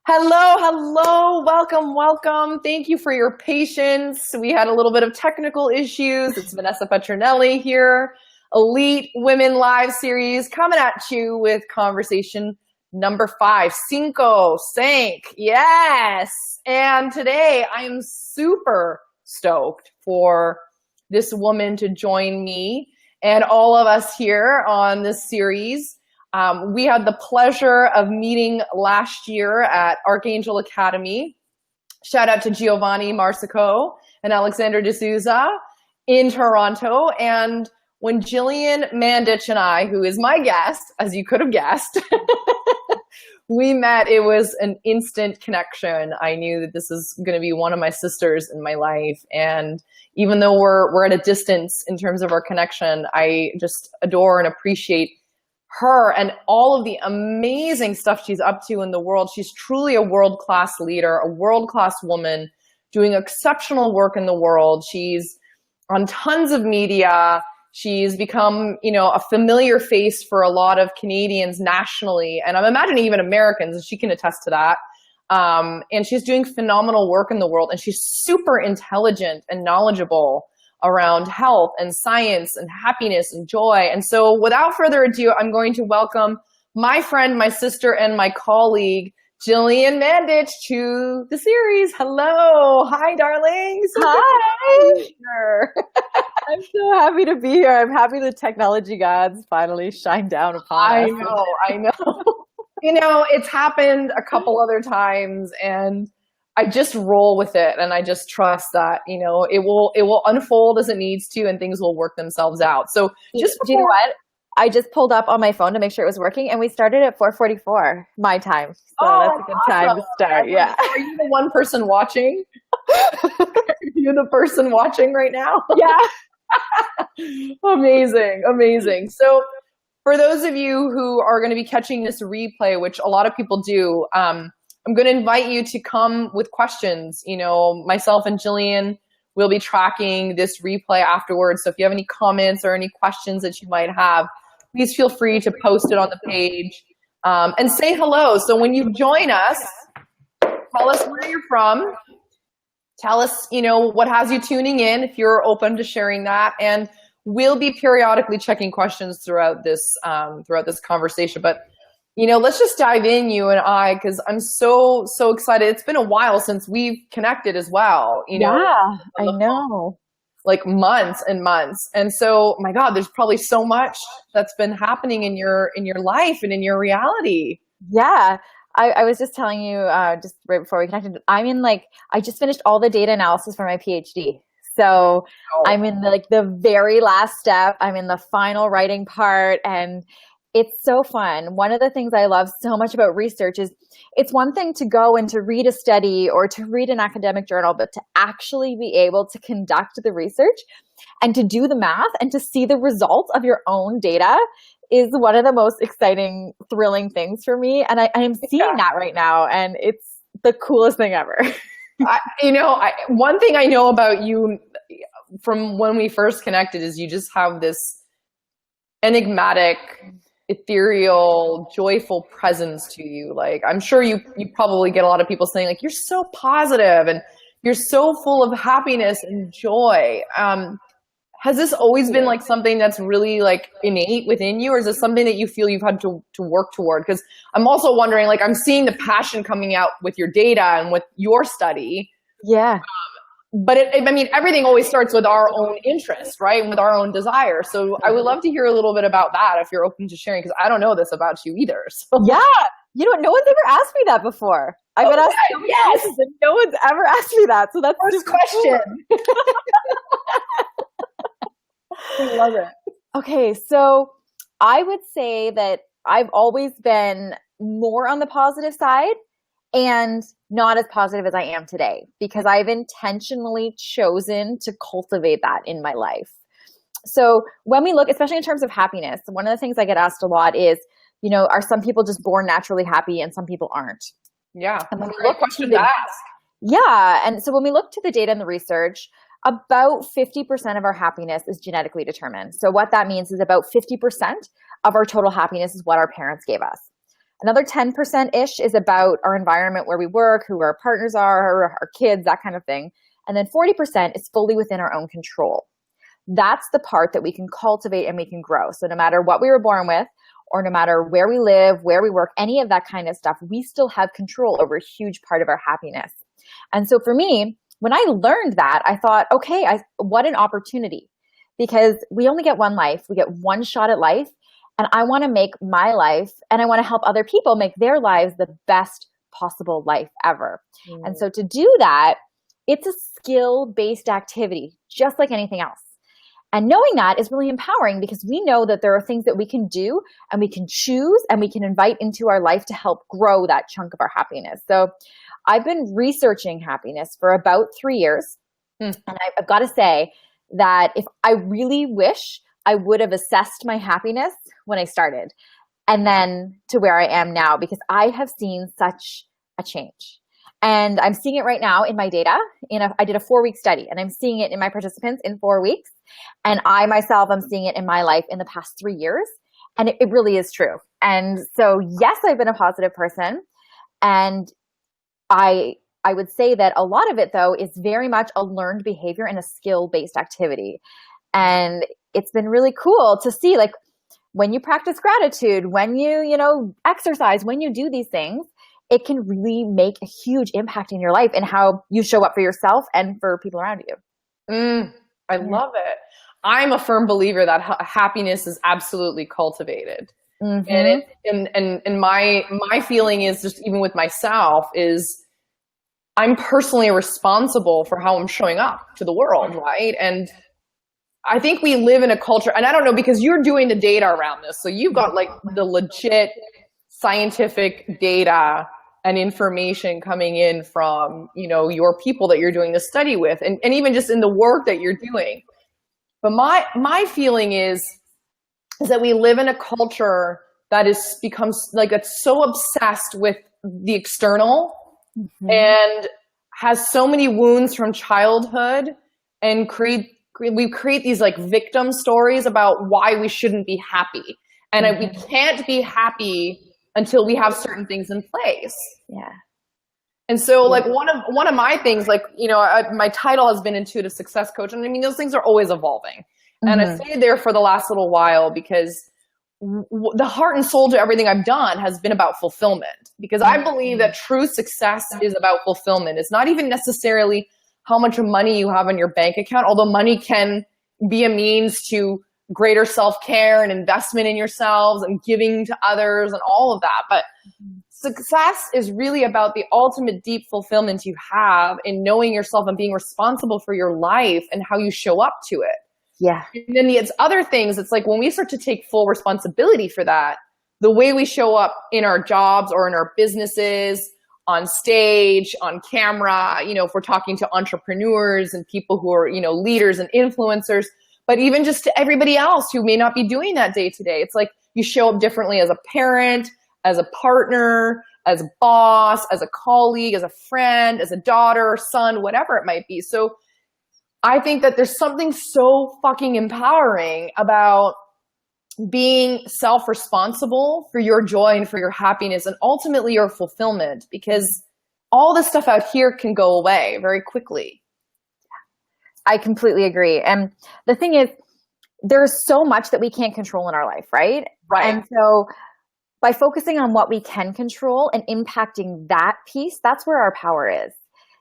Hello, hello, welcome. Thank you for your patience. We had a little bit of technical issues. It's Vanessa Petronelli here, Elite Women Live series coming at you with conversation number 5, Cinco, Cinq, yes. And today I am super stoked for this woman to join me and all of us here on this series. We had the pleasure of meeting last year at Archangel Academy. Shout out to Giovanni Marsico and Alexander D'Souza in Toronto. And when Gillian Mandich and I, who is my guest, as you could have guessed, we met, it was an instant connection. I knew that this is going to be one of my sisters in my life. And even though we're at a distance in terms of our connection, I just adore and appreciate her and all of the amazing stuff she's up to in the world. She's truly a world-class leader, a world-class woman doing exceptional work in the world. She's on tons of media. She's become, a familiar face for a lot of Canadians nationally, and I'm imagining even Americans, and she can attest to that. And she's doing phenomenal work in the world, and she's super intelligent and knowledgeable around health and science and happiness and joy. And so without further ado, I'm going to welcome my friend, my sister, and my colleague, Gillian Mandich, to the series. Hello. Hi, darlings. Hi. I'm so happy to be here. I'm happy the technology gods finally shine down upon us. I know. It's happened a couple other times, and I just roll with it, and I just trust that, it will unfold as it needs to, and things will work themselves out. So do you know what? I just pulled up on my phone to make sure it was working, and we started at 4:44 my time. So that's a good time to start. Yeah. Are you the one person watching? Are you the person watching right now? Yeah. Amazing. So for those of you who are going to be catching this replay, which a lot of people do, I'm going to invite you to come with questions. Myself and Gillian will be tracking this replay afterwards. So if you have any comments or any questions that you might have, please feel free to post it on the page and say hello. So when you join us, tell us where you're from. Tell us, what has you tuning in if you're open to sharing that. And we'll be periodically checking questions throughout this conversation. But let's just dive in, you and I, because I'm so excited. It's been a while since we've connected as well. Yeah, I know. Like months and months. And so, my God, there's probably so much that's been happening in your life and in your reality. Yeah. I was just telling you just right before we connected, I just finished all the data analysis for my PhD. So I'm in the very last step. I'm in the final writing part, and it's so fun. One of the things I love so much about research is it's one thing to go and to read a study or to read an academic journal, but to actually be able to conduct the research and to do the math and to see the results of your own data is one of the most exciting, thrilling things for me. And I am seeing that right now, and it's the coolest thing ever. One thing I know about you from when we first connected is you just have this enigmatic, ethereal, joyful presence to you. Like, I'm sure you probably get a lot of people saying, like, you're so positive and you're so full of happiness and joy. Has this always been like something that's really like innate within you, or is this something that you feel you've had to work toward? Because I'm also wondering, like, I'm seeing the passion coming out with your data and with your study. Yeah. But everything always starts with our own interest, right? With our own desire. So I would love to hear a little bit about that if you're open to sharing, because I don't know this about you either. So. Yeah. No one's ever asked me that before. I've been asked so many questions, and no one's ever asked me that. So that's first question. Cool. I love it. Okay, so I would say that I've always been more on the positive side and not as positive as I am today, because I've intentionally chosen to cultivate that in my life. So when we look, especially in terms of happiness, one of the things I get asked a lot is, are some people just born naturally happy and some people aren't? Yeah. And when we look, question to ask. Yeah. And so when we look to the data and the research, about 50% of our happiness is genetically determined. So what that means is about 50% of our total happiness is what our parents gave us. Another 10%-ish is about our environment where we work, who our partners are, our kids, that kind of thing. And then 40% is fully within our own control. That's the part that we can cultivate and we can grow. So no matter what we were born with, or no matter where we live, where we work, any of that kind of stuff, we still have control over a huge part of our happiness. And so for me, when I learned that, I thought, okay, what an opportunity. Because we only get one life, we get one shot at life, and I want to make my life, and I want to help other people make their lives the best possible life ever. And so to do that, it's a skill-based activity, just like anything else. And knowing that is really empowering because we know that there are things that we can do and we can choose and we can invite into our life to help grow that chunk of our happiness. So I've been researching happiness for about 3 years. And I've got to say that if I really wish I would have assessed my happiness when I started and then to where I am now, because I have seen such a change. And I'm seeing it right now in my data. I did a 4-week study and I'm seeing it in my participants in 4 weeks. And I myself, I'm seeing it in my life in the past 3 years. And it really is true. And so, yes, I've been a positive person. And I would say that a lot of it, though, is very much a learned behavior and a skill-based activity. And it's been really cool to see, like, when you practice gratitude, when you exercise, when you do these things, it can really make a huge impact in your life and how you show up for yourself and for people around you. I love it. I'm a firm believer that happiness is absolutely cultivated. And my feeling is, just even with myself, is I'm personally responsible for how I'm showing up to the world, right? And I think we live in a culture, and I don't know, because you're doing the data around this, so you've got like the legit scientific data and information coming in from, your people that you're doing the study with, and even just in the work that you're doing. But my feeling is that we live in a culture that becomes like, it's so obsessed with the external and has so many wounds from childhood, and we create these like victim stories about why we shouldn't be happy. And we can't be happy until we have certain things in place. Yeah. And so like one of my things, like, my title has been Intuitive Success Coach. And I mean, those things are always evolving. And I stayed there for the last little while because the heart and soul to everything I've done has been about fulfillment, because I believe that true success is about fulfillment. It's not even necessarily how much money you have in your bank account, although money can be a means to greater self-care and investment in yourselves and giving to others and all of that. But success is really about the ultimate deep fulfillment you have in knowing yourself and being responsible for your life and how you show up to it. Yeah. And then it's other things. It's like when we start to take full responsibility for that, the way we show up in our jobs or in our businesses, on stage, on camera, if we're talking to entrepreneurs and people who are, leaders and influencers, but even just to everybody else who may not be doing that day to day. It's like you show up differently as a parent, as a partner, as a boss, as a colleague, as a friend, as a daughter, son, whatever it might be. So I think that there's something so fucking empowering about being self-responsible for your joy and for your happiness and ultimately your fulfillment, because all this stuff out here can go away very quickly. I completely agree. And the thing is, there's so much that we can't control in our life, right? Right. And so by focusing on what we can control and impacting that piece, that's where our power is.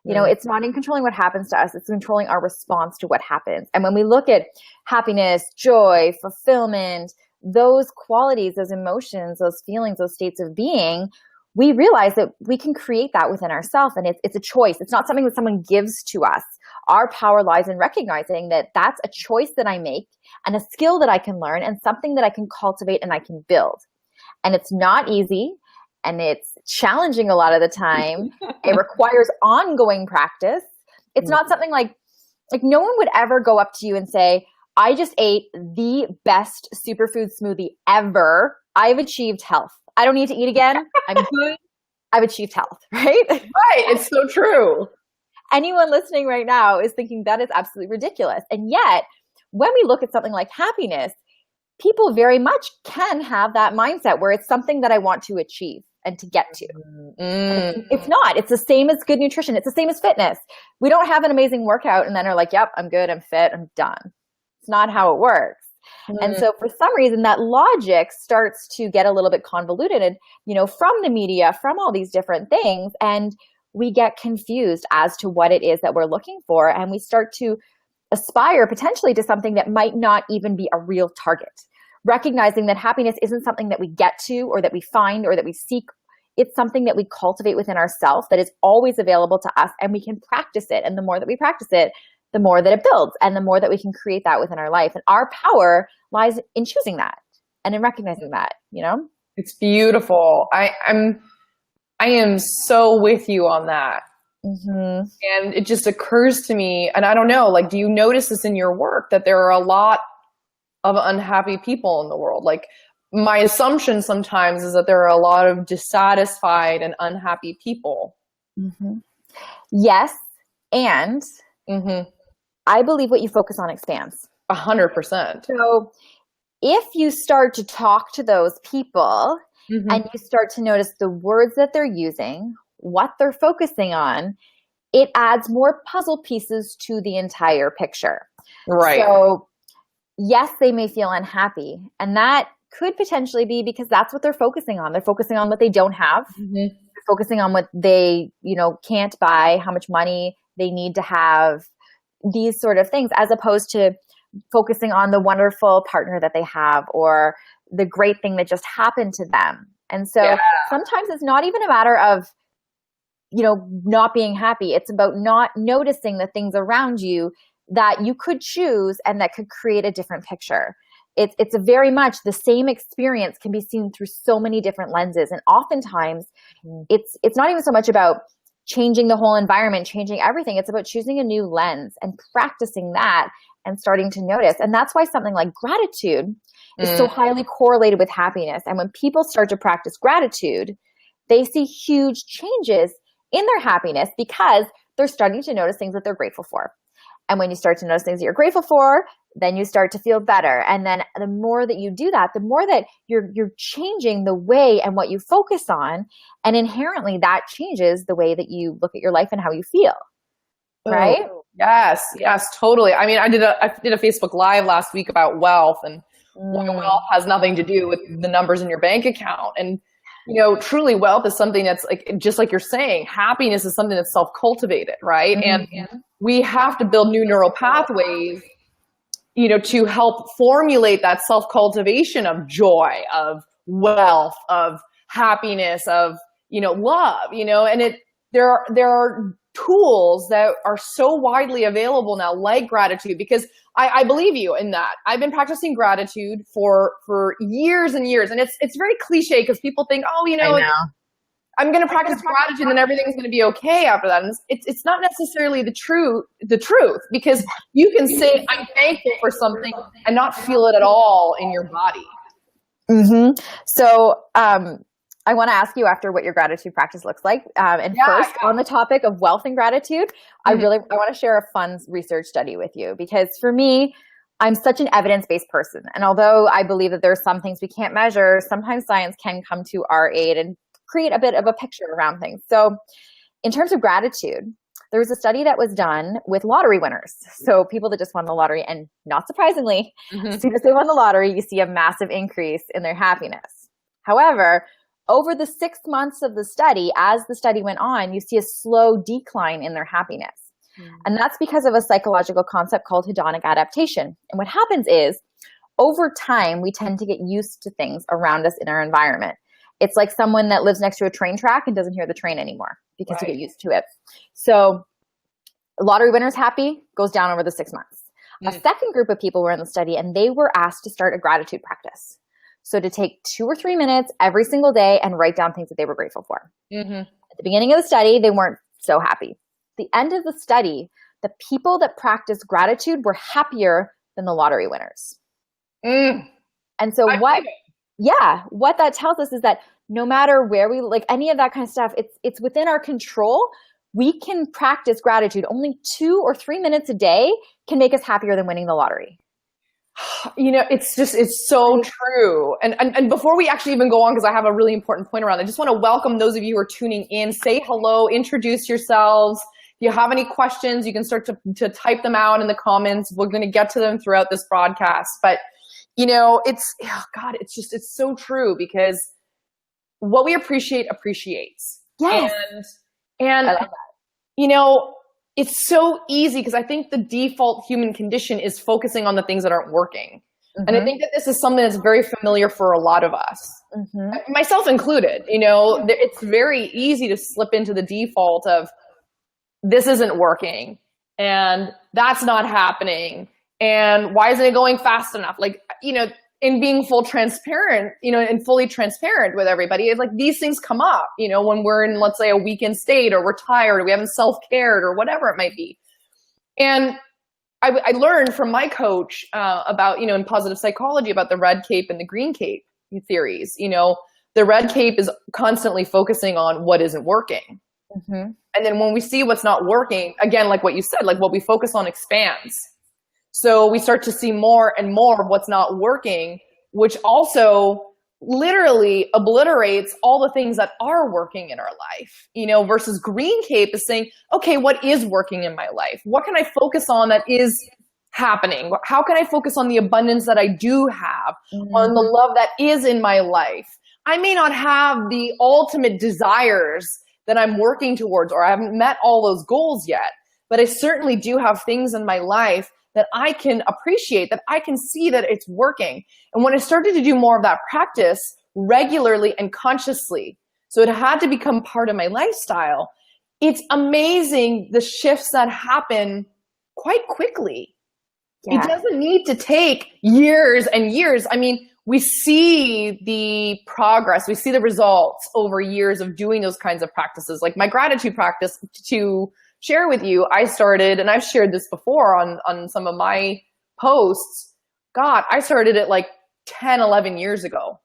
It's not in controlling what happens to us. It's controlling our response to what happens. And when we look at happiness, joy, fulfillment, those qualities, those emotions, those feelings, those states of being, we realize that we can create that within ourselves. And it's a choice. It's not something that someone gives to us. Our power lies in recognizing that that's a choice that I make and a skill that I can learn and something that I can cultivate and I can build. And it's not easy. And it's challenging a lot of the time. It requires ongoing practice. It's not something like no one would ever go up to you and say, I just ate the best superfood smoothie ever. I've achieved health. I don't need to eat again. I'm good. I've achieved health, right? Right. It's so true. Anyone listening right now is thinking that is absolutely ridiculous. And yet, when we look at something like happiness, people very much can have that mindset where it's something that I want to achieve. and to get to. Mm. It's not. It's the same as good nutrition. It's the same as fitness. We don't have an amazing workout and then are like, yep, I'm good, I'm fit, I'm done. It's not how it works. And so for some reason, that logic starts to get a little bit convoluted, from the media, from all these different things. And we get confused as to what it is that we're looking for. And we start to aspire potentially to something that might not even be a real target. Recognizing that happiness isn't something that we get to or that we find or that we seek. It's something that we cultivate within ourselves that is always available to us, and we can practice it. And the more that we practice it, the more that it builds and the more that we can create that within our life. And our power lies in choosing that and in recognizing that, It's beautiful. I am so with you on that. Mm-hmm. And it just occurs to me, and I don't know, like, do you notice this in your work, that there are a lot of unhappy people in the world? Like, my assumption sometimes is that there are a lot of dissatisfied and unhappy people. Mm-hmm. Yes. And I believe what you focus on expands. 100%. So if you start to talk to those people and you start to notice the words that they're using, what they're focusing on, it adds more puzzle pieces to the entire picture. Right. So yes, they may feel unhappy, and that could potentially be because that's what they're focusing on. They're focusing on what they don't have. They're focusing on what they, can't buy, how much money they need to have, these sort of things, as opposed to focusing on the wonderful partner that they have or the great thing that just happened to them. And so sometimes it's not even a matter of, not being happy. It's about not noticing the things around you that you could choose and that could create a different picture. It's a very much the same experience can be seen through so many different lenses. And oftentimes it's not even so much about changing the whole environment, changing everything. It's about choosing a new lens and practicing that and starting to notice. And that's why something like gratitude is so highly correlated with happiness. And when people start to practice gratitude, they see huge changes in their happiness because they're starting to notice things that they're grateful for. And when you start to notice things that you're grateful for, then you start to feel better. And then the more that you do that, the more that you're changing the way and what you focus on. And inherently that changes the way that you look at your life and how you feel. Right? Oh, yes, totally. I mean, I did a Facebook Live last week about wealth, and why wealth has nothing to do with the numbers in your bank account. And, truly wealth is something that's like, just like you're saying, happiness is something that's self-cultivated, right? And we have to build new neural pathways, to help formulate that self-cultivation of joy, of wealth, of happiness, of, love, and there are tools that are so widely available now, like gratitude, because I believe you in that. I've been practicing gratitude for years and years. And it's very cliche because people think, I'm going to practice gratitude and then everything's going to be okay after that. And it's not necessarily the truth, because you can say, I'm thankful for something and not feel it at all in your body. So, I want to ask you after what your gratitude practice looks like. First, on the topic of wealth and gratitude, I want to share a fun research study with you, because for me, I'm such an evidence-based person. And although I believe that there are some things we can't measure, sometimes science can come to our aid and create a bit of a picture around things. So in terms of gratitude, there was a study that was done with lottery winners. So people that just won the lottery, and not surprisingly, as soon as they won the lottery, you see a massive increase in their happiness. However, over the 6 months of the study, as the study went on, you see a slow decline in their happiness. And that's because of a psychological concept called hedonic adaptation. And what happens is, over time, we tend to get used to things around us in our environment. It's like someone that lives next to a train track and doesn't hear the train anymore because you get used to it. So lottery winners happy goes down over the 6 months. A second group of people were in the study, and they were asked to start a gratitude practice. So to take 2 or 3 minutes every single day and write down things that they were grateful for. At the beginning of the study, they weren't so happy. At the end of the study, the people that practiced gratitude were happier than the lottery winners. And so what that tells us is that no matter where we, like any of that kind of stuff, it's within our control. We can practice gratitude. Only 2 or 3 minutes a day can make us happier than winning the lottery. It's so true. And before we actually even go on, because I have a really important point around it, I just want to welcome those of you who are tuning in. Say hello, introduce yourselves. If you have any questions, you can start to type them out in the comments. We're going to get to them throughout this broadcast. But, it's so true, because what we appreciate appreciates. Yes. And I love that. It's so easy, because I think the default human condition is focusing on the things that aren't working. Mm-hmm. And I think that this is something that's very familiar for a lot of us, myself included. It's very easy to slip into the default of, this isn't working, and that's not happening, and why isn't it going fast enough? In being fully transparent with everybody, it's like these things come up, when we're in, let's say, a weakened state, or we're tired, or we haven't self-cared, or whatever it might be. And I learned from my coach about, in positive psychology, about the red cape and the green cape theories. The red cape is constantly focusing on what isn't working. Mm-hmm. And then when we see what's not working, again, like what you said, like what we focus on expands. So we start to see more and more of what's not working, which also literally obliterates all the things that are working in our life, versus green cape is saying, okay, what is working in my life? What can I focus on that is happening? How can I focus on the abundance that I do have, on the love that is in my life? I may not have the ultimate desires that I'm working towards, or I haven't met all those goals yet, but I certainly do have things in my life that I can appreciate, that I can see that it's working. And when I started to do more of that practice regularly and consciously, so it had to become part of my lifestyle, it's amazing the shifts that happen quite quickly. Yeah. It doesn't need to take years and years. I mean, we see the progress, we see the results over years of doing those kinds of practices. Like my gratitude practice, to share with you, I started, and I've shared this before on some of my posts. God, I started it like 10, 11 years ago.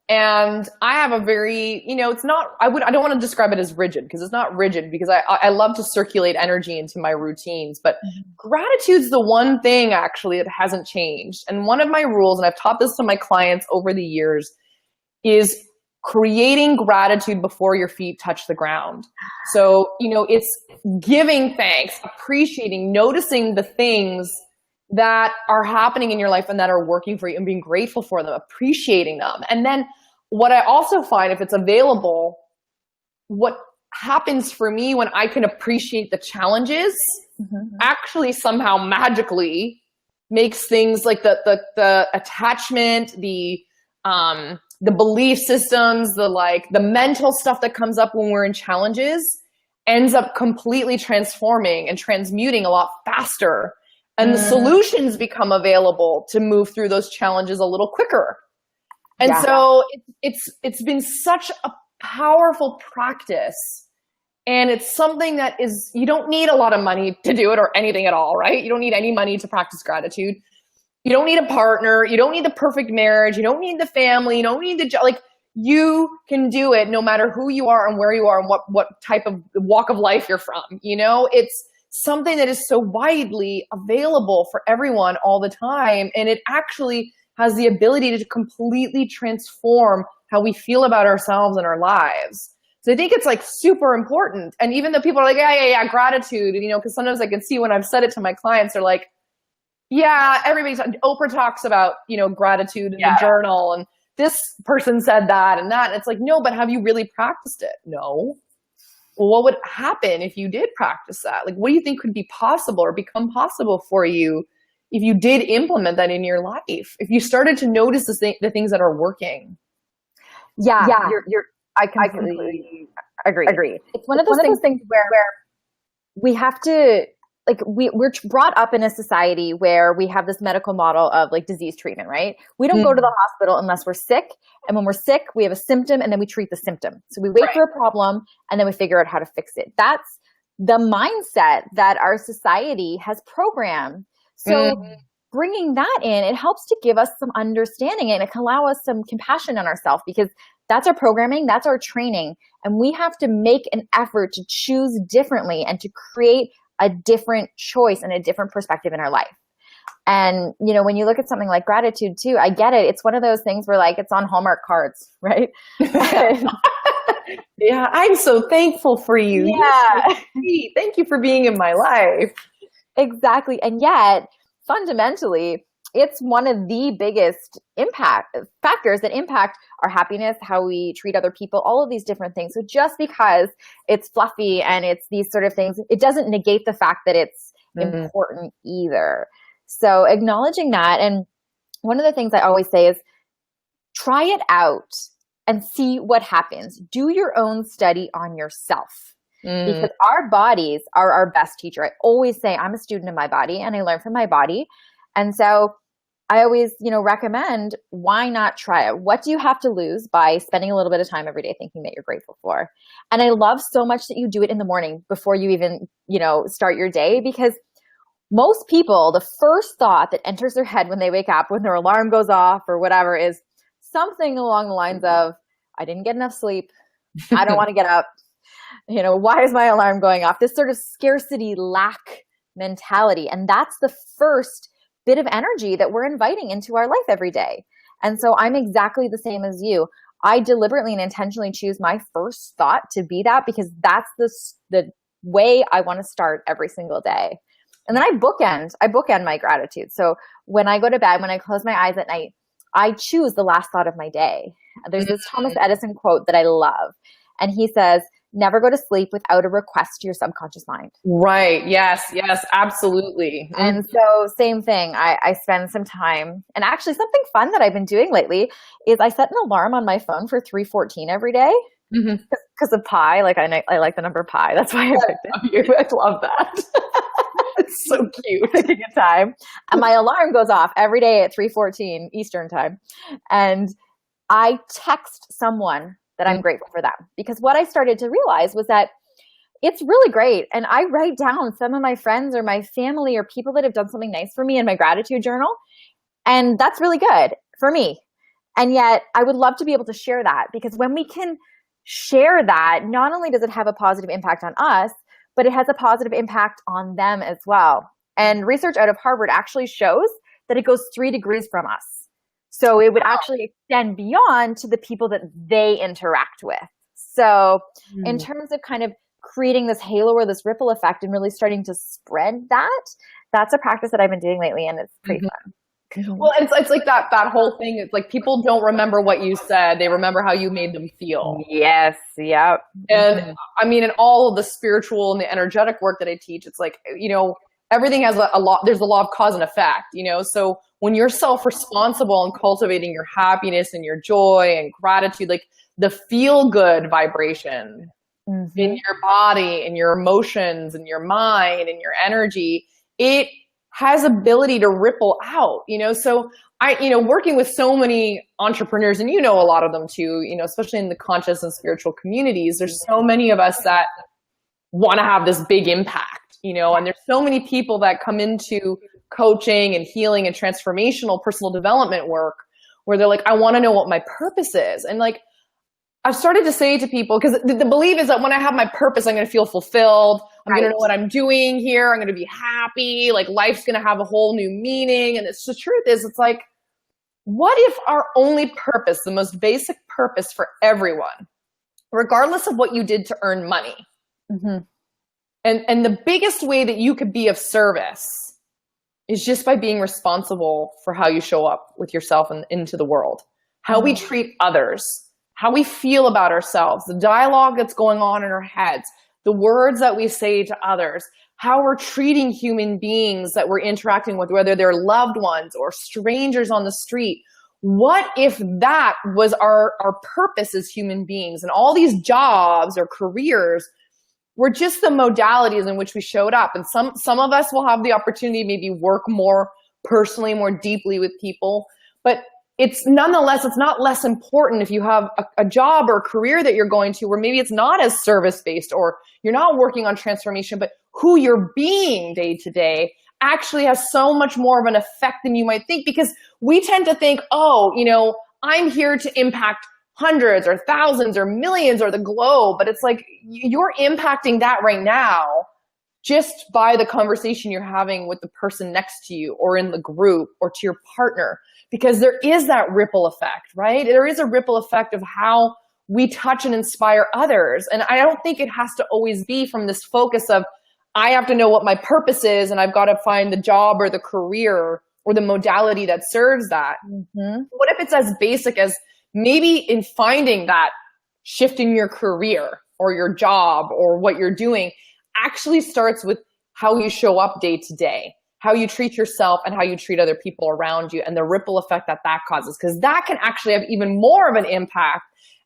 And I have a very, it's not, I don't want to describe it as rigid, because it's not rigid, because I love to circulate energy into my routines, but gratitude's the one thing actually that hasn't changed. And one of my rules, and I've taught this to my clients over the years, is creating gratitude before your feet touch the ground. So, it's giving thanks, appreciating, noticing the things that are happening in your life and that are working for you, and being grateful for them, appreciating them. And then what I also find, if it's available, what happens for me when I can appreciate the challenges actually somehow magically makes things like the attachment, the belief systems, the mental stuff that comes up when we're in challenges ends up completely transforming and transmuting a lot faster. And the solutions become available to move through those challenges a little quicker. And so it's been such a powerful practice. And it's something that is, you don't need a lot of money to do it, or anything at all, right? You don't need any money to practice gratitude. You don't need a partner. You don't need the perfect marriage. You don't need the family. You don't need the job. Like, you can do it no matter who you are and where you are and what type of walk of life you're from. It's something that is so widely available for everyone all the time. And it actually has the ability to completely transform how we feel about ourselves and our lives. So I think it's like super important. And even though people are like, yeah, gratitude, because sometimes I can see when I've said it to my clients, they're like, yeah, Oprah talks about, gratitude in the journal, and this person said that and that. And it's like, no, but have you really practiced it? No. Well, what would happen if you did practice that? Like, what do you think could be possible or become possible for you if you did implement that in your life? If you started to notice the things that are working? Yeah. I completely agree. It's one of those things where we have to, like, we're brought up in a society where we have this medical model of like disease treatment, right? We don't go to the hospital unless we're sick. And when we're sick, we have a symptom and then we treat the symptom. So we wait for a problem and then we figure out how to fix it. That's the mindset that our society has programmed. So bringing that in, it helps to give us some understanding, and it can allow us some compassion on ourselves, because that's our programming, that's our training. And we have to make an effort to choose differently and to create a different choice and a different perspective in our life. And, you know, when you look at something like gratitude too, I get it. It's one of those things where like it's on Hallmark cards, right? Yeah, I'm so thankful for you. Yeah. So thank you for being in my life. Exactly. And yet, fundamentally, it's one of the biggest factors that impact our happiness, how we treat other people, all of these different things. So just because it's fluffy and it's these sort of things, it doesn't negate the fact that it's important either. So acknowledging that. And one of the things I always say is try it out and see what happens. Do your own study on yourself. Because our bodies are our best teacher. I always say I'm a student of my body and I learn from my body. And so I always, you know, recommend, why not try it? What do you have to lose by spending a little bit of time every day thinking that you're grateful for? And I love so much that you do it in the morning before you even, you know, start your day, because most people, the first thought that enters their head when they wake up, when their alarm goes off or whatever, is something along the lines of, I didn't get enough sleep. I don't want to get up. You know, why is my alarm going off? This sort of scarcity lack mentality. And that's the first bit of energy that we're inviting into our life every day. And so I'm exactly the same as you. I deliberately and intentionally choose my first thought to be that, because that's the way I want to start every single day. And then I bookend my gratitude. So when I go to bed, when I close my eyes at night, I choose the last thought of my day. There's this Thomas Edison quote that I love. And he says, never go to sleep without a request to your subconscious mind. Right. Yes. Yes, absolutely. And so same thing, I spend some time, and actually something fun that I've been doing lately is I set an alarm on my phone for 3:14 every day because of pi. Like I like the number pi. That's why I picked it. I love that. It's so cute. Taking a time. And my alarm goes off every day at 3:14 Eastern time. And I text someone that I'm grateful for them, because what I started to realize was that it's really great. And I write down some of my friends or my family or people that have done something nice for me in my gratitude journal. And that's really good for me. And yet I would love to be able to share that, because when we can share that, not only does it have a positive impact on us, but it has a positive impact on them as well. And research out of Harvard actually shows that it goes 3 degrees from us. So it would actually extend beyond to the people that they interact with. So in terms of kind of creating this halo or this ripple effect and really starting to spread that, that's a practice that I've been doing lately, and it's pretty fun. Well, it's like that whole thing. It's like people don't remember what you said. They remember how you made them feel. Yes. Yep. And I mean, in all of the spiritual and the energetic work that I teach, it's like, you know, everything has a lot, there's a law of cause and effect, you know? So when you're self-responsible and cultivating your happiness and your joy and gratitude, like the feel-good vibration in your body and your emotions and your mind and your energy, it has ability to ripple out, you know? So working with so many entrepreneurs, and you know, a lot of them too, you know, especially in the conscious and spiritual communities, there's so many of us that want to have this big impact, you know, and there's so many people that come into coaching and healing and transformational personal development work where they're like, I want to know what my purpose is. And like, I've started to say to people, because the belief is that when I have my purpose, I'm going to feel fulfilled. I'm going to know what I'm doing here. I'm going to be happy. Like life's going to have a whole new meaning. And it's the truth is, it's like, what if our only purpose, the most basic purpose for everyone, regardless of what you did to earn money, and the biggest way that you could be of service is just by being responsible for how you show up with yourself and into the world, how we treat others, how we feel about ourselves, the dialogue that's going on in our heads, the words that we say to others, how we're treating human beings that we're interacting with, whether they're loved ones or strangers on the street. What if that was our purpose as human beings, and all these jobs or careers were just the modalities in which we showed up? And some of us will have the opportunity to maybe work more personally, more deeply with people, but it's nonetheless, it's not less important if you have a job or a career that you're going to where maybe it's not as service-based, or you're not working on transformation, but who you're being day to day actually has so much more of an effect than you might think, because we tend to think, oh, you know, I'm here to impact hundreds or thousands or millions or the globe, but it's like you're impacting that right now just by the conversation you're having with the person next to you or in the group or to your partner, because there is that ripple effect, right? There is a ripple effect of how we touch and inspire others. And I don't think it has to always be from this focus of, I have to know what my purpose is and I've got to find the job or the career or the modality that serves that. Mm-hmm. What if it's as basic as maybe in finding that shift in your career or your job or what you're doing actually starts with how you show up day to day, how you treat yourself and how you treat other people around you, and the ripple effect that that causes, because that can actually have even more of an impact.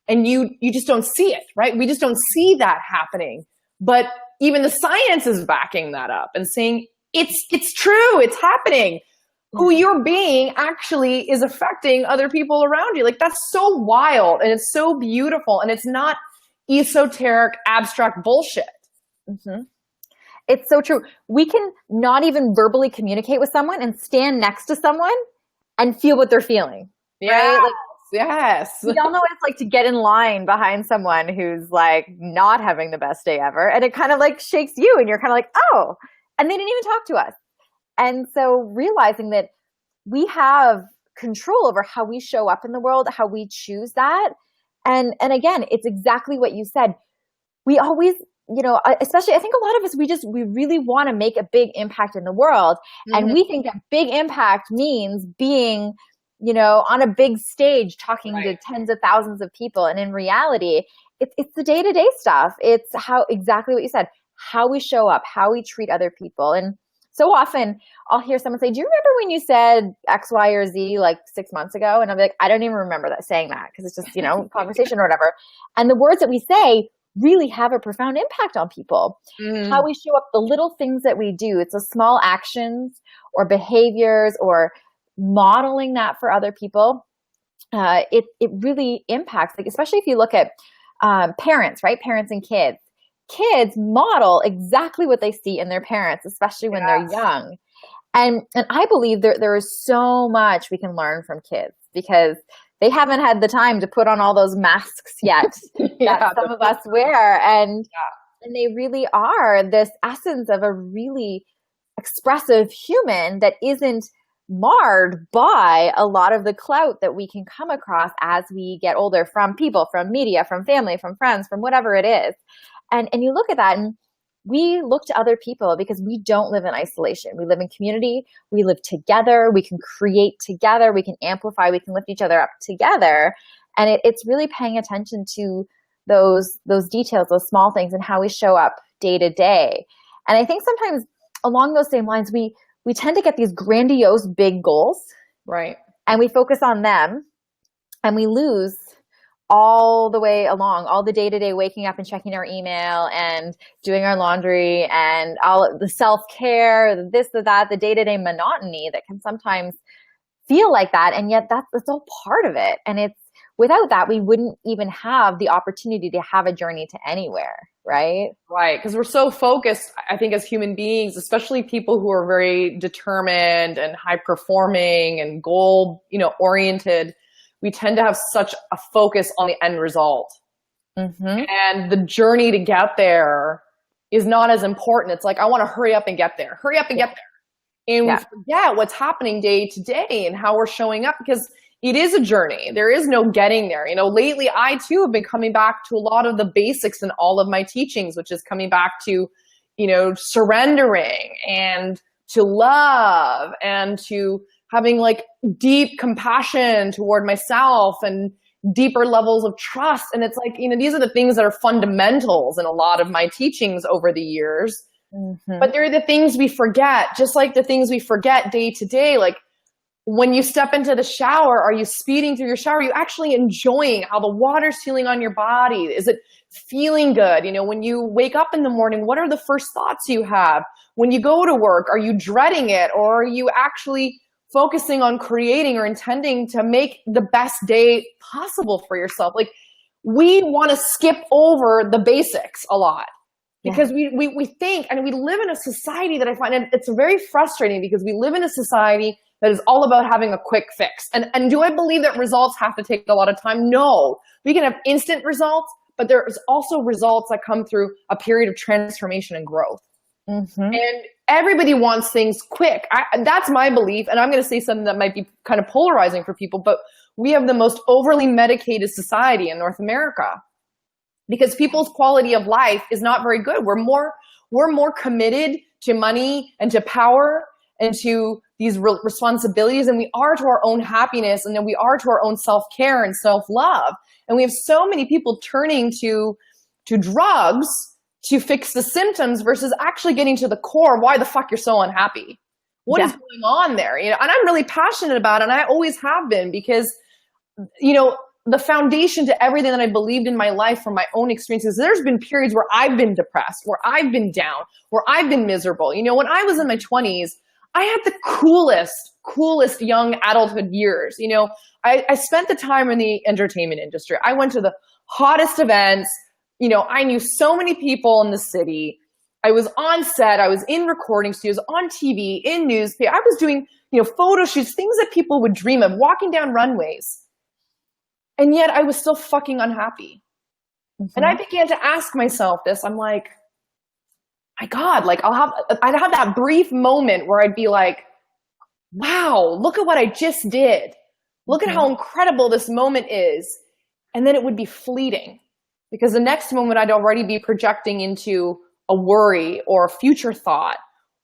And you just don't see it, right? We just don't see that happening. But even the science is backing that up and saying it's true, it's happening. Who you're being actually is affecting other people around you. Like, that's so wild and it's so beautiful, and it's not esoteric, abstract bullshit. Mm-hmm. It's so true. We can not even verbally communicate with someone and stand next to someone and feel what they're feeling. Yeah. Right? Like, yes. We all know what it's like to get in line behind someone who's like not having the best day ever. And it kind of like shakes you and you're kind of like, oh, and they didn't even talk to us. And so realizing that we have control over how we show up in the world, how we choose that. And again, it's exactly what you said. We always, you know, especially I think a lot of us, we really want to make a big impact in the world. Mm-hmm. And we think that big impact means being, you know, on a big stage talking to tens of thousands of people. And in reality, it's the day-to-day stuff. It's how, exactly what you said, how we show up, how we treat other people. And so often I'll hear someone say, do you remember when you said X, Y, or Z like 6 months ago? And I'm like, I don't even remember saying that, because it's just, you know, conversation or whatever. And the words that we say really have a profound impact on people. How we show up, the little things that we do, it's the small actions or behaviors or modeling that for other people. It really impacts, like, especially if you look at parents, right? Parents and kids. Kids model exactly what they see in their parents, especially when they're young. And I believe there is so much we can learn from kids, because they haven't had the time to put on all those masks yet that some of us wear. And they really are this essence of a really expressive human that isn't marred by a lot of the clout that we can come across as we get older, from people, from media, from family, from friends, from whatever it is. And you look at that, and we look to other people because we don't live in isolation. We live in community. We live together. We can create together. We can amplify. We can lift each other up together. And it's really paying attention to those details, those small things, and how we show up day to day. And I think sometimes along those same lines, we tend to get these grandiose big goals. Right. And we focus on them, and we lose all the way along, all the day-to-day waking up and checking our email and doing our laundry and all the self-care, this, that, the day-to-day monotony that can sometimes feel like that. And yet that's all part of it. And it's, without that, we wouldn't even have the opportunity to have a journey to anywhere, right? Right. Because we're so focused, I think, as human beings, especially people who are very determined and high performing and goal, oriented, we tend to have such a focus on the end result. Mm-hmm. And the journey to get there is not as important. It's like, I want to hurry up and get there. Hurry up and get there. And we forget what's happening day to day and how we're showing up, because it is a journey. There is no getting there. Lately I too have been coming back to a lot of the basics in all of my teachings, which is coming back to, surrendering and to love and to having like deep compassion toward myself and deeper levels of trust. And it's like, these are the things that are fundamentals in a lot of my teachings over the years. Mm-hmm. But they're the things we forget, just like the things we forget day to day. Like when you step into the shower, are you speeding through your shower? Are you actually enjoying how the water's feeling on your body? Is it feeling good? When you wake up in the morning, what are the first thoughts you have? When you go to work, are you dreading it? Or are you actually focusing on creating or intending to make the best day possible for yourself? Like, we want to skip over the basics a lot because we think, and we live in a society that I find, and it's very frustrating because we live in a society that is all about having a quick fix. And do I believe that results have to take a lot of time? No. We can have instant results, but there's also results that come through a period of transformation and growth. Mm-hmm. And everybody wants things quick. That's my belief. And I'm going to say something that might be kind of polarizing for people, but we have the most overly medicated society in North America because people's quality of life is not very good. We're more committed to money and to power and to these responsibilities than we are to our own happiness, and then we are to our own self-care and self-love. And we have so many people turning to drugs to fix the symptoms versus actually getting to the core. Why the fuck you're so unhappy? What is going on there? And I'm really passionate about it, and I always have been, because, the foundation to everything that I believed in my life from my own experiences, there's been periods where I've been depressed, where I've been down, where I've been miserable. When I was in my 20s, I had the coolest young adulthood years. I spent the time in the entertainment industry. I went to the hottest events. I knew so many people in the city. I was on set. I was in recording studios, on TV, in newspaper. I was doing, photo shoots, things that people would dream of, walking down runways. And yet I was still fucking unhappy. Mm-hmm. And I began to ask myself this. I'm like, my God, I'd have that brief moment where I'd be like, wow, look at what I just did. Look at how incredible this moment is. And then it would be fleeting, because the next moment I'd already be projecting into a worry or a future thought,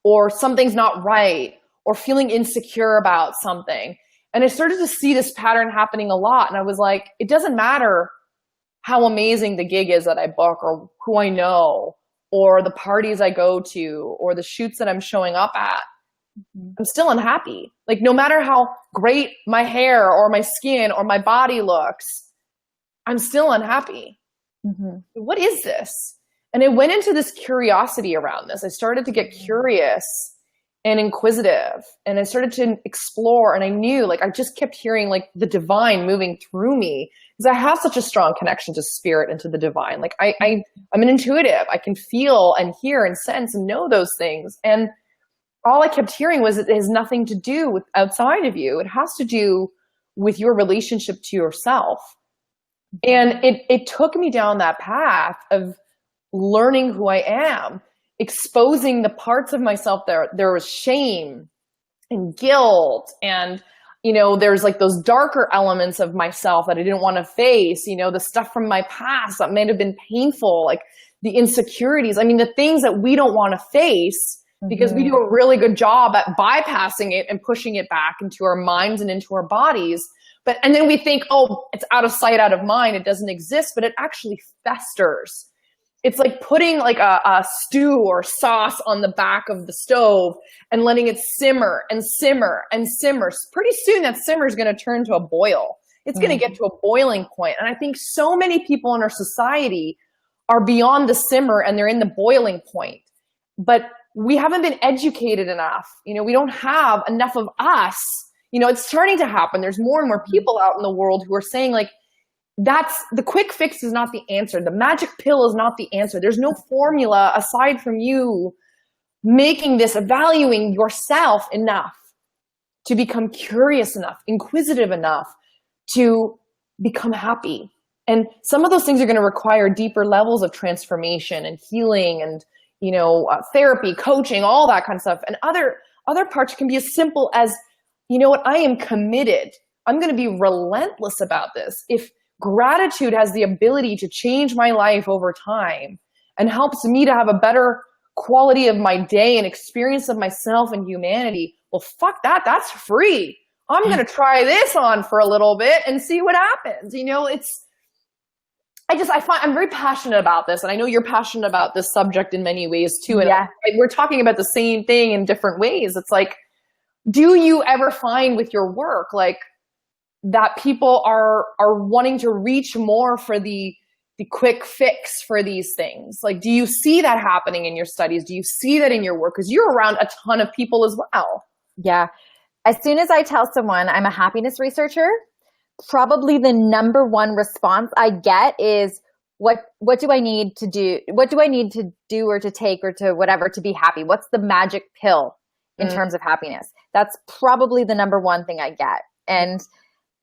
or something's not right, or feeling insecure about something. And I started to see this pattern happening a lot. And I was like, it doesn't matter how amazing the gig is that I book, or who I know, or the parties I go to, or the shoots that I'm showing up at. I'm still unhappy. Like, no matter how great my hair or my skin or my body looks, I'm still unhappy. Mm-hmm. What is this? And I went into this curiosity around this. I started to get curious and inquisitive, and I started to explore, and I knew, I just kept hearing the divine moving through me, because I have such a strong connection to spirit and to the divine. I'm an intuitive. I can feel and hear and sense and know those things. And all I kept hearing was, it has nothing to do with outside of you. It has to do with your relationship to yourself. And it took me down that path of learning who I am, exposing the parts of myself there was shame and guilt, and there's those darker elements of myself that I didn't want to face, the stuff from my past that may have been painful, the insecurities, the things that we don't want to face, because we do a really good job at bypassing it and pushing it back into our minds and into our bodies. And then we think, oh, it's out of sight, out of mind, it doesn't exist, but it actually festers. It's like putting a stew or sauce on the back of the stove and letting it simmer and simmer and simmer. Pretty soon that simmer is going to turn to a boil. It's going to get to a boiling point. And I think so many people in our society are beyond the simmer and they're in the boiling point. But we haven't been educated enough. We don't have enough of us. It's starting to happen. There's more and more people out in the world who are saying, that's the quick fix is not the answer. The magic pill is not the answer. There's no formula aside from you making this, valuing yourself enough to become curious enough, inquisitive enough to become happy. And some of those things are going to require deeper levels of transformation and healing and, therapy, coaching, all that kind of stuff. And other parts can be as simple as, I am committed. I'm going to be relentless about this. If gratitude has the ability to change my life over time and helps me to have a better quality of my day and experience of myself and humanity, well, fuck that. That's free. I'm going to try this on for a little bit and see what happens. I'm very passionate about this, and I know you're passionate about this subject in many ways too. And we're talking about the same thing in different ways. It's do you ever find with your work, that people are wanting to reach more for the quick fix for these things? Do you see that happening in your studies? Do you see that in your work? Because you're around a ton of people as well. Yeah. As soon as I tell someone I'm a happiness researcher, probably the number one response I get is, what do I need to do? What do I need to do or to take or to whatever to be happy? What's the magic pill in terms of happiness? That's probably the number one thing I get. And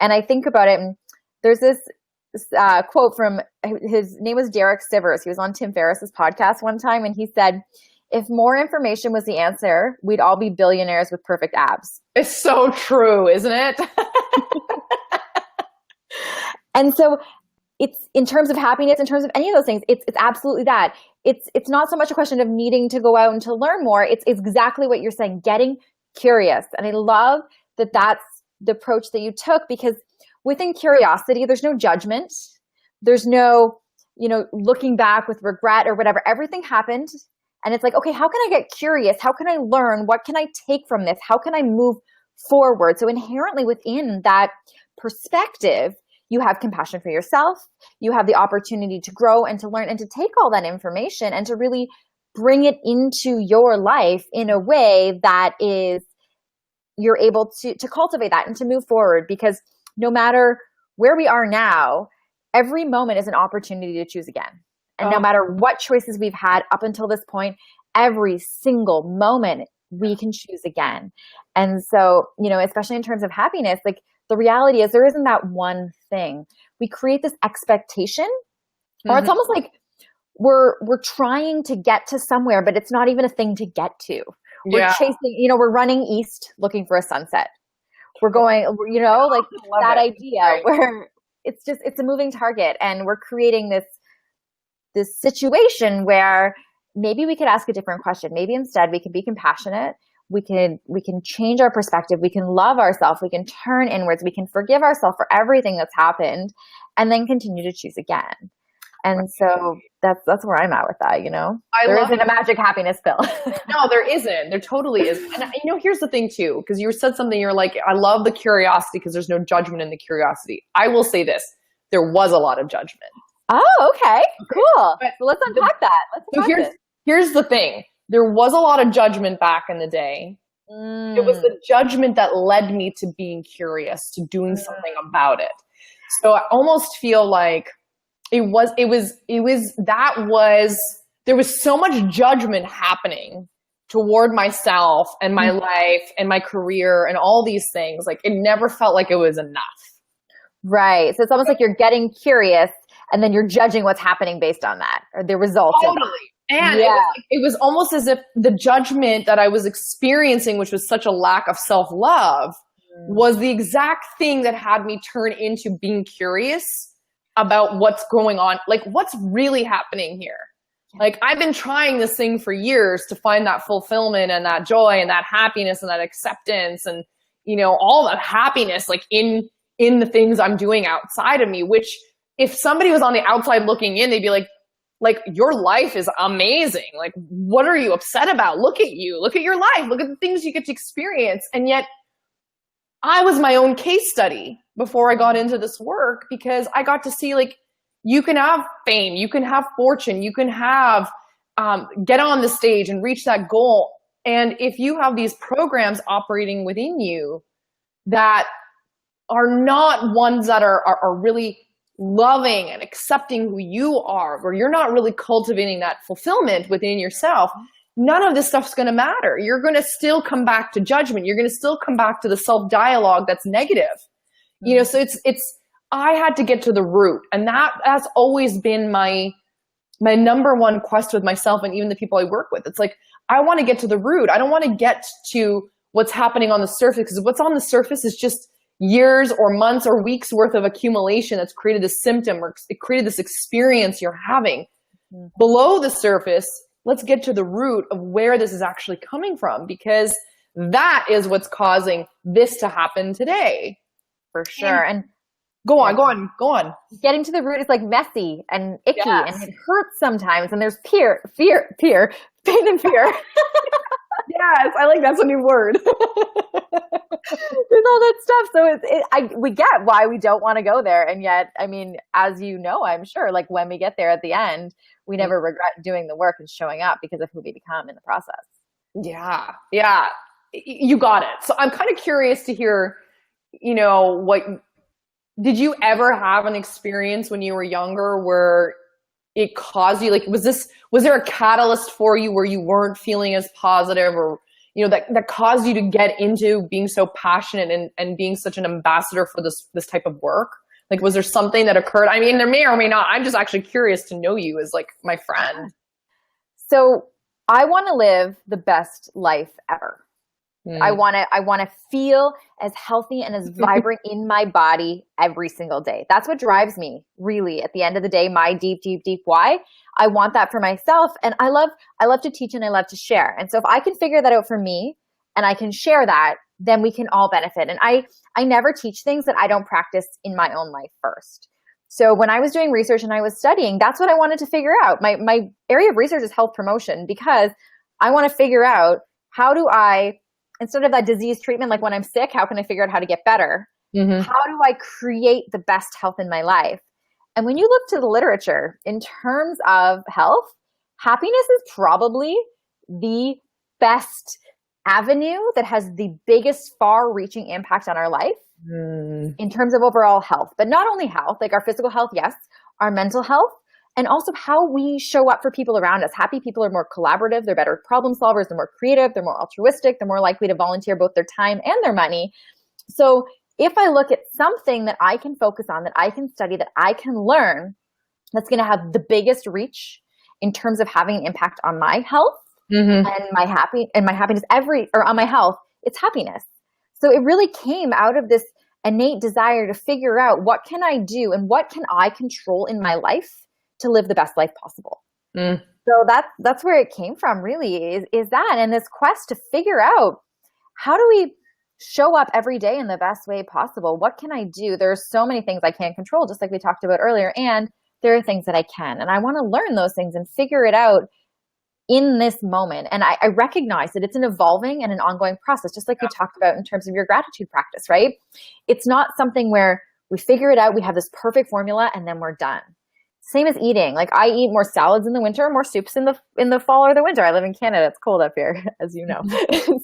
I think about it, and there's this quote from, his name was Derek Sivers. He was on Tim Ferriss's podcast one time, and he said, if more information was the answer, we'd all be billionaires with perfect abs. It's so true, isn't it? And so it's in terms of happiness, in terms of any of those things, it's absolutely that. It's not so much a question of needing to go out and to learn more. It's exactly what you're saying, getting curious. And I love that that's the approach that you took, because within curiosity, there's no judgment. There's no, looking back with regret or whatever. Everything happened. And it's like, okay, how can I get curious? How can I learn? What can I take from this? How can I move forward? So inherently within that perspective, you have compassion for yourself. You have the opportunity to grow and to learn and to take all that information and to really bring it into your life in a way that is, you're able to cultivate that and to move forward. Because no matter where we are now, every moment is an opportunity to choose again. And no matter what choices we've had up until this point, every single moment we can choose again. And so, especially in terms of happiness, like the reality is there isn't that one thing. We create this expectation, or it's almost like we're trying to get to somewhere, but it's not even a thing to get to. We're chasing, we're running east looking for a sunset. We're going, like that idea where it's a moving target, and we're creating this situation where maybe we could ask a different question. Maybe instead we can be compassionate. We can change our perspective. We can love ourselves. We can turn inwards. We can forgive ourselves for everything that's happened, and then continue to choose again. And so that's where I'm at with that, There isn't a magic happiness pill. No, there isn't. There totally isn't. And here's the thing too, because you said something, you're like, I love the curiosity because there's no judgment in the curiosity. I will say this, there was a lot of judgment. Oh, okay. Cool. So let's unpack that. Here's the thing. There was a lot of judgment back in the day. It was the judgment that led me to being curious, to doing something about it. So I almost feel like there was so much judgment happening toward myself and my life and my career and all these things. Like, it never felt like it was enough. Right. So it's almost like you're getting curious and then you're judging what's happening based on that, or the results. Totally. And it was almost as if the judgment that I was experiencing, which was such a lack of self-love, was the exact thing that had me turn into being curious about what's going on. Like, what's really happening here? Like, I've been trying this thing for years to find that fulfillment and that joy and that happiness and that acceptance and, all that happiness, like in the things I'm doing outside of me, which if somebody was on the outside looking in, they'd be like, your life is amazing. Like, what are you upset about? Look at you. Look at your life. Look at the things you get to experience. And yet I was my own case study before I got into this work, because I got to see, like, you can have fame, you can have fortune, you can have, get on the stage and reach that goal. And if you have these programs operating within you that are not ones that are really loving and accepting who you are, or you're not really cultivating that fulfillment within yourself, none of this stuff's going to matter. You're going to still come back to judgment. You're going to still come back to the self-dialogue that's negative. So I had to get to the root, and that's always been my number one quest with myself and even the people I work with. It's like, I want to get to the root. I don't want to get to what's happening on the surface, because what's on the surface is just years or months or weeks worth of accumulation that's created a symptom, or it created this experience you're having. Below the surface, let's get to the root of where this is actually coming from, because that is what's causing this to happen today. For sure. And go on. Getting to the root is like messy and icky, and it hurts sometimes. And there's pain and fear. Yes, I like that's a new word. There's all that stuff. So we get why we don't want to go there. And yet, I mean, as you know, I'm sure, like, when we get there at the end, we never regret doing the work and showing up because of who we become in the process. Yeah. You got it. So I'm kind of curious to hear, did you ever have an experience when you were younger where it caused you, like, was there a catalyst for you where you weren't feeling as positive, or, that caused you to get into being so passionate and being such an ambassador for this type of work? Like, was there something that occurred? I mean, there may or may not. I'm just actually curious to know you as, like, my friend. So I want to live the best life ever. I want to feel as healthy and as vibrant in my body every single day. That's what drives me, really, at the end of the day, my deep, deep, deep why. I want that for myself. And I love to teach and I love to share. And so if I can figure that out for me and I can share that, then we can all benefit. And I never teach things that I don't practice in my own life first. So when I was doing research and I was studying, that's what I wanted to figure out. My area of research is health promotion, because I want to figure out, how do I, instead of that disease treatment, like when I'm sick, how can I figure out how to get better? How do I create the best health in my life? And when you look to the literature in terms of health, happiness is probably the best avenue that has the biggest far-reaching impact on our life in terms of overall health. But not only health, like our physical health, yes, our mental health, and also how we show up for people around us. Happy people are more collaborative, they're better problem solvers, they're more creative, they're more altruistic, they're more likely to volunteer both their time and their money. So if I look at something that I can focus on, that I can study, that I can learn, that's going to have the biggest reach in terms of having an impact on my health and my happiness on my health, it's happiness. So it really came out of this innate desire to figure out, what can I do and what can I control in my life to live the best life possible. So that's where it came from, really, is that, and this quest to figure out, how do we show up every day in the best way possible? What can I do? There are so many things I can't control, just like we talked about earlier, and there are things that I can, and I want to learn those things and figure it out in this moment. And I recognize that it's an evolving and an ongoing process, just like we talked about in terms of your gratitude practice, right? It's not something where we figure it out, we have this perfect formula, and then we're done. Same as eating. Like, I eat more salads in the winter, more soups in the fall or the winter. I live in Canada. It's cold up here, as you know.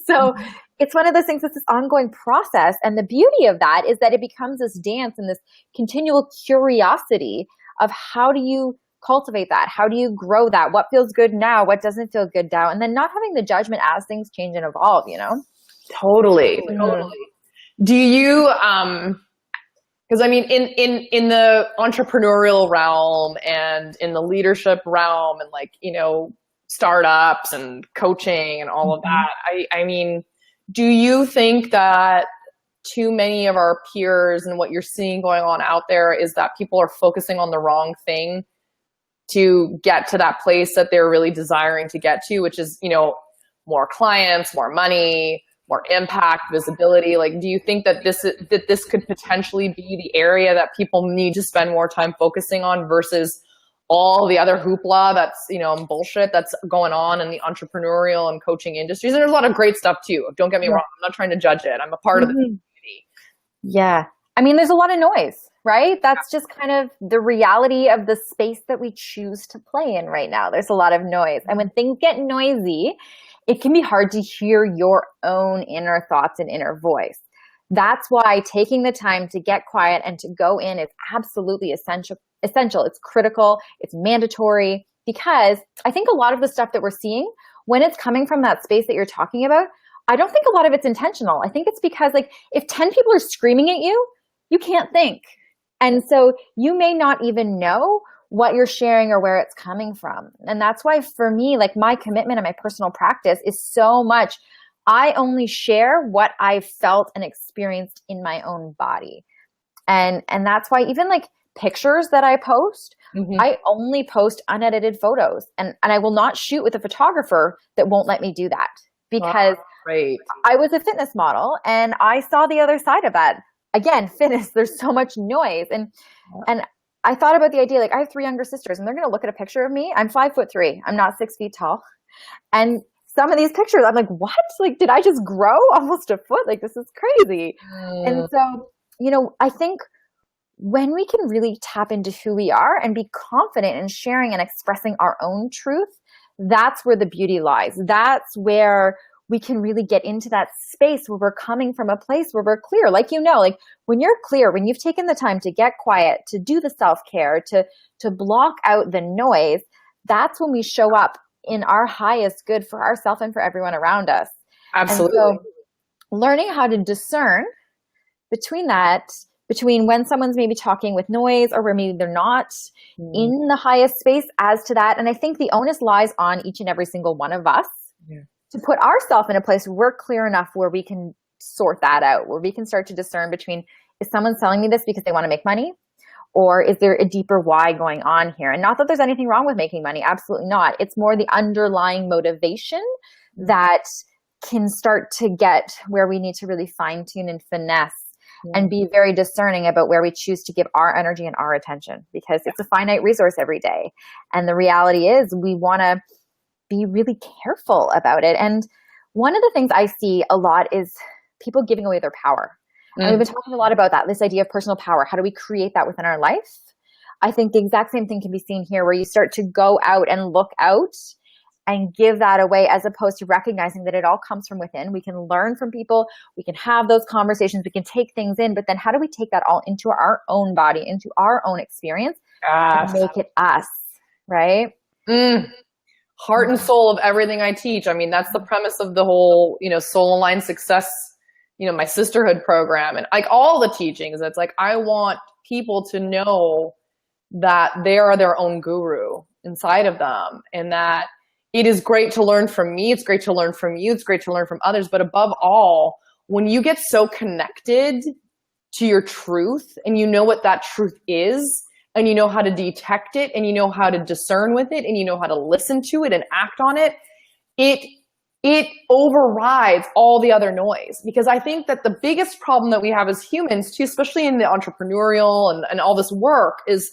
So it's one of those things that's this ongoing process. And the beauty of that is that it becomes this dance and this continual curiosity of, how do you cultivate that? How do you grow that? What feels good now? What doesn't feel good now? And then not having the judgment as things change and evolve, you know? Totally. Do you, because I mean, in the entrepreneurial realm and in the leadership realm and, like, you know, startups and coaching and all of that, I mean, do you think that too many of our peers and what you're seeing going on out there is that people are focusing on the wrong thing to get to that place that they're really desiring to get to, which is, you know, more clients, more money, more impact, visibility? Like, do you think that this could potentially be the area that people need to spend more time focusing on versus all the other hoopla that's, you know, bullshit that's going on in the entrepreneurial and coaching industries? And there's a lot of great stuff too. Don't get me wrong. I'm not trying to judge it. I'm a part of the community. Yeah. I mean, there's a lot of noise, right? That's just kind of the reality of the space that we choose to play in right now. There's a lot of noise. And when things get noisy, it can be hard to hear your own inner thoughts and inner voice. That's why taking the time to get quiet and to go in is absolutely essential. It's critical. It's mandatory, because I think a lot of the stuff that we're seeing, when it's coming from that space that you're talking about, I don't think a lot of it's intentional. I think it's because, like, if 10 people are screaming at you, you can't think. And so you may not even know what you're sharing or where it's coming from. And that's why, for me, like, my commitment and my personal practice is so much, I only share what I've felt and experienced in my own body. And that's why even, like, pictures that I post, I only post unedited photos, and I will not shoot with a photographer that won't let me do that, because I was a fitness model and I saw the other side of that. Again, fitness, there's so much noise. And I thought about the idea, like, I have 3 younger sisters and they're going to look at a picture of me. I'm 5'3". I'm not 6 feet tall. And some of these pictures, I'm like, what? Like, did I just grow almost a foot? Like, this is crazy. And so, you know, I think when we can really tap into who we are and be confident in sharing and expressing our own truth, that's where the beauty lies. That's where we can really get into that space where we're coming from a place where we're clear. Like, you know, like, when you're clear, when you've taken the time to get quiet, to do the self-care, to block out the noise, that's when we show up in our highest good for ourselves and for everyone around us. Absolutely. And so learning how to discern between between when someone's maybe talking with noise or where maybe they're not in the highest space as to that. And I think the onus lies on each and every single one of us to put ourselves in a place where we're clear enough where we can sort that out, where we can start to discern between, is someone selling me this because they want to make money? Or is there a deeper why going on here? And not that there's anything wrong with making money. Absolutely not. It's more the underlying motivation that can start to get where we need to really fine tune and finesse and be very discerning about where we choose to give our energy and our attention, because it's a finite resource every day. And the reality is we want to be really careful about it. And one of the things I see a lot is people giving away their power. And we've been talking a lot about that, this idea of personal power. How do we create that within our life? I think the exact same thing can be seen here, where you start to go out and look out and give that away, as opposed to recognizing that it all comes from within. We can learn from people. We can have those conversations. We can take things in. But then how do we take that all into our own body, into our own experience, and make it us, right? Heart and soul of everything I teach. I mean, that's the premise of the whole, soul aligned success, my sisterhood program, and like all the teachings. It's like, I want people to know that they are their own guru inside of them, and that it is great to learn from me. It's great to learn from you. It's great to learn from others. But above all, when you get so connected to your truth and you know what that truth is, and you know how to detect it, and you know how to discern with it, and you know how to listen to it and act on it, it overrides all the other noise. Because I think that the biggest problem that we have as humans too, especially in the entrepreneurial and all this work, is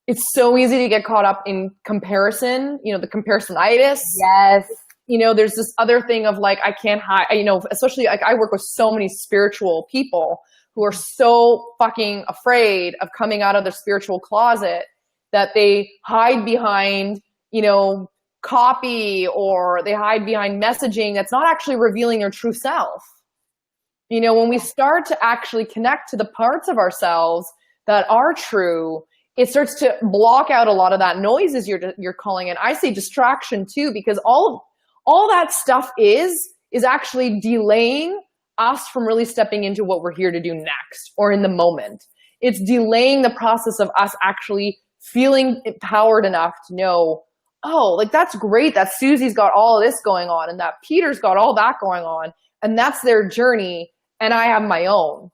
it's so easy to get caught up in comparison, the comparisonitis. Yes. There's this other thing of like, I can't hide, especially like I work with so many spiritual people who are so fucking afraid of coming out of their spiritual closet that they hide behind, copy, or they hide behind messaging that's not actually revealing their true self. When we start to actually connect to the parts of ourselves that are true, it starts to block out a lot of that noise, as you're calling it. I say distraction too, because all that stuff is actually delaying us from really stepping into what we're here to do next, or in the moment. It's delaying the process of us actually feeling empowered enough to know, oh, like that's great that Susie's got all of this going on and that Peter's got all that going on, and that's their journey, and I have my own.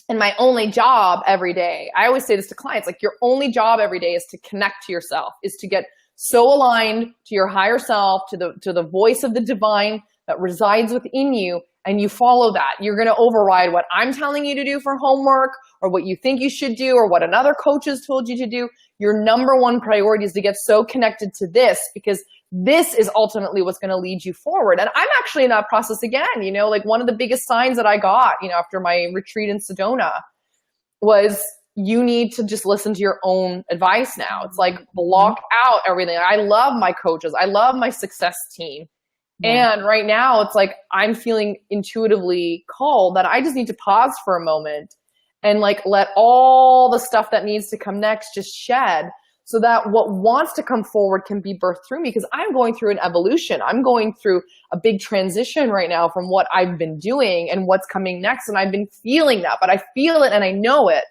And my only job every day, I always say this to clients, like your only job every day is to connect to yourself, is to get so aligned to your higher self, to the voice of the divine that resides within you, and you follow that. You're going to override what I'm telling you to do for homework, or what you think you should do, or what another coach has told you to do. Your number one priority is to get so connected to this, because this is ultimately what's going to lead you forward. And I'm actually in that process again. Like one of the biggest signs that I got, after my retreat in Sedona was, you need to just listen to your own advice now. It's like, block out everything. I love my coaches. I love my success team. And right now it's like, I'm feeling intuitively called that I just need to pause for a moment and like let all the stuff that needs to come next just shed, so that what wants to come forward can be birthed through me. Because I'm going through an evolution. I'm going through a big transition right now from what I've been doing and what's coming next. And I've been feeling that, but I feel it and I know it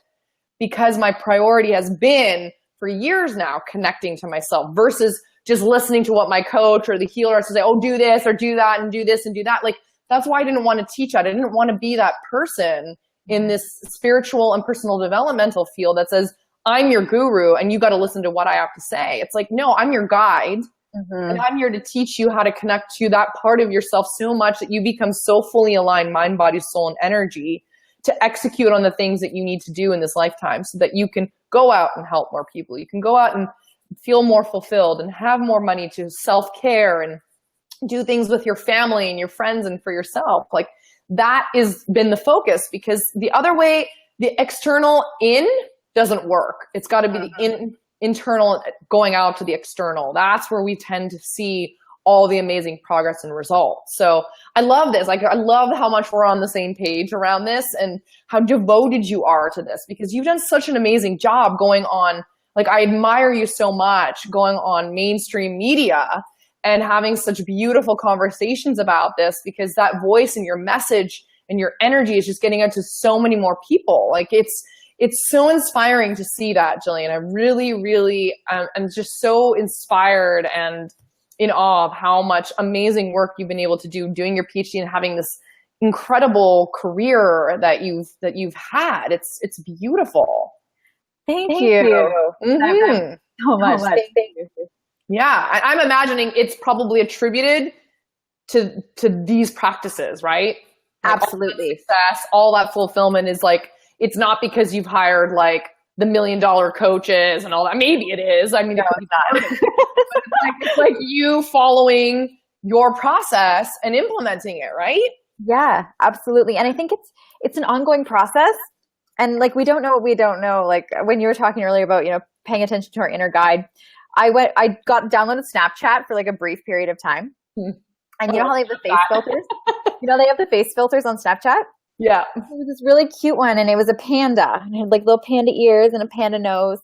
because my priority has been for years now connecting to myself versus just listening to what my coach or the healer has to say, oh, do this or do that and do this and do that. Like, that's why I didn't want to teach that. I didn't want to be that person in this spiritual and personal developmental field that says, I'm your guru and you got to listen to what I have to say. It's like, no, I'm your guide. And I'm here to teach you how to connect to that part of yourself so much that you become so fully aligned, mind, body, soul, and energy, to execute on the things that you need to do in this lifetime, so that you can go out and help more people. You can go out and feel more fulfilled and have more money to self-care and do things with your family and your friends and for yourself. Like, that has been the focus, because the other way, the external in doesn't work. It's got to be the internal going out to the external. That's where we tend to see all the amazing progress and results. So I love this. Like, I love how much we're on the same page around this and how devoted you are to this, because you've done such an amazing job going on. Like, I admire you so much going on mainstream media and having such beautiful conversations about this, because that voice and your message and your energy is just getting out to so many more people. Like, it's so inspiring to see that, Gillian. I really, really, I'm just so inspired and in awe of how much amazing work you've been able to do doing your PhD and having this incredible career that you've had. It's beautiful. Thank you. Mm-hmm. So much. Thank you. Yeah, I'm imagining it's probably attributed to these practices, right? Like Absolutely. all that success, all that fulfillment is like, it's not because you've hired like the $1 million coaches and all that. Maybe it is. I mean, no, it's not. It's like you following your process and implementing it, right? Yeah, absolutely. And I think it's an ongoing process. And like, we don't know what we don't know. Like when you were talking earlier about, paying attention to our inner guide, I got downloaded Snapchat for like a brief period of time. And you know how they have the face filters? They have the face filters on Snapchat? Yeah. It was this really cute one, and it was a panda. And it had like little panda ears and a panda nose.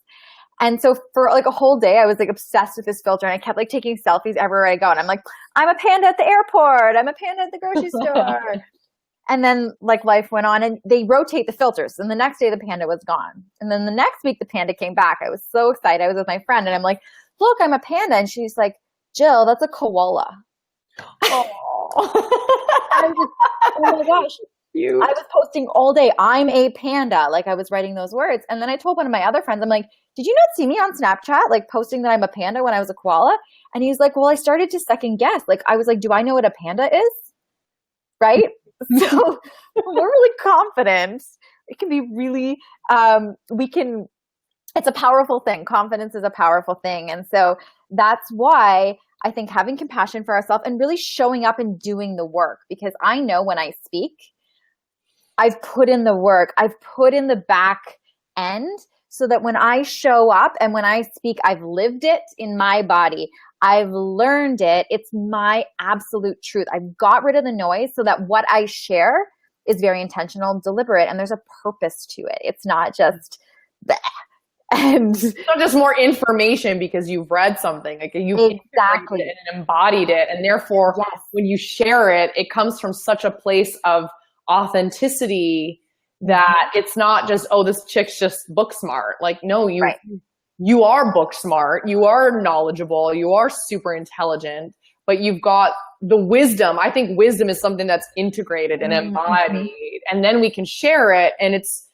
And so for like a whole day, I was like obsessed with this filter, and I kept like taking selfies everywhere I go. And I'm like, I'm a panda at the airport. I'm a panda at the grocery store. And then like life went on, and they rotate the filters. And the next day the panda was gone. And then the next week the panda came back. I was so excited. I was with my friend, and I'm like, look, I'm a panda. And she's like, Jill, that's a koala. Oh. I was just, oh my gosh. Cute. I was posting all day, I'm a panda. Like I was writing those words. And then I told one of my other friends, I'm like, did you not see me on Snapchat, like posting that I'm a panda when I was a koala? And he's like, well, I started to second guess. Like I was like, do I know what a panda is? Right? So we're really confident. It can be really, it's a powerful thing. Confidence is a powerful thing. And so that's why I think having compassion for ourselves and really showing up and doing the work, because I know when I speak, I've put in the work, I've put in the back end so that when I show up and when I speak, I've lived it in my body. I've learned it. It's my absolute truth. I've got rid of the noise so that what I share is very intentional, deliberate, and there's a purpose to it. It's not just bleh. And it's not just more information because you've read something, like you've exactly it and embodied it, and therefore yes. When you share it, it comes from such a place of authenticity that it's not just, oh, this chick's just book smart. Like, no, you are book smart, you are knowledgeable, you are super intelligent, but you've got the wisdom. I think wisdom is something that's integrated and embodied, and then we can share it, and it's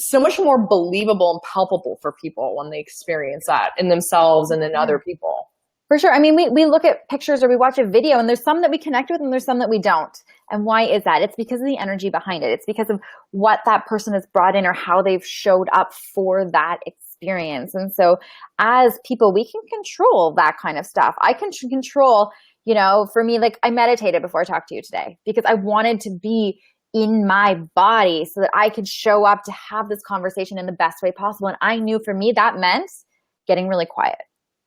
so much more believable and palpable for people when they experience that in themselves and in other people. For sure. I mean, we look at pictures or we watch a video, and there's some that we connect with and there's some that we don't. And why is that? It's because of the energy behind it. It's because of what that person has brought in or how they've showed up for that experience. And so as people, we can control that kind of stuff. I can control, for me, like I meditated before I talked to you today because I wanted to be in my body so that I could show up to have this conversation in the best way possible. And I knew for me that meant getting really quiet.